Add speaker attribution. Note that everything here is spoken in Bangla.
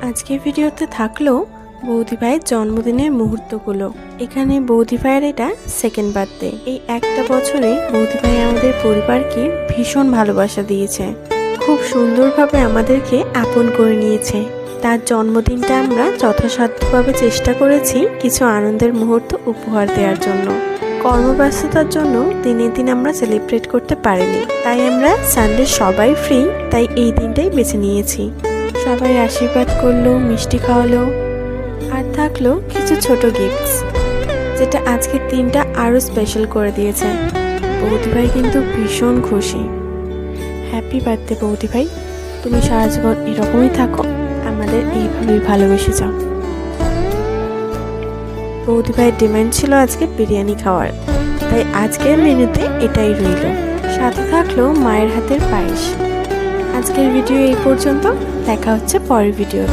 Speaker 1: আজকের ভিডিওতে থাকলো বৌদি ভাইয়ের জন্মদিনের মুহূর্তগুলো। এখানে বৌদি ভাইয়ের এটা সেকেন্ড বার্থডে। এই একটা বছরে বৌদি ভাই আমাদের পরিবারকে ভীষণ ভালোবাসা দিয়েছে, খুব সুন্দরভাবে আমাদেরকে আপন করে নিয়েছে। তার জন্মদিনটা আমরা যথাসাধ্যভাবে চেষ্টা করেছি কিছু আনন্দের মুহূর্ত উপহার দেওয়ার জন্য। কর্মব্যস্ততার জন্য দিনের দিন আমরা সেলিব্রেট করতে পারিনি, তাই আমরা সানডে সবাই ফ্রি, তাই এই দিনটাই বেছে নিয়েছি। সবাই আশীর্বাদ করলো, মিষ্টি খাওয়ালো, আর থাকলো কিছু ছোট গিফটস, যেটা আজকের দিনটা আরও স্পেশাল করে দিয়েছে। বৌদি ভাই কিন্তু ভীষণ খুশি। হ্যাপি বার্থডে বৌদি ভাই, তুমি সারা জীবন এরকমই থাকো, আমাদের এইভাবেই ভালোবেসে যাও। বৌদি ভাইয়ের ডিমান্ড ছিল আজকে বিরিয়ানি খাওয়ার, তাই আজকের মেনুতে এটাই রইল। সাথে থাকলো মায়ের হাতের পায়েস। আজকের ভিডিও এই পর্যন্ত, দেখা হচ্ছে পরের ভিডিওতে।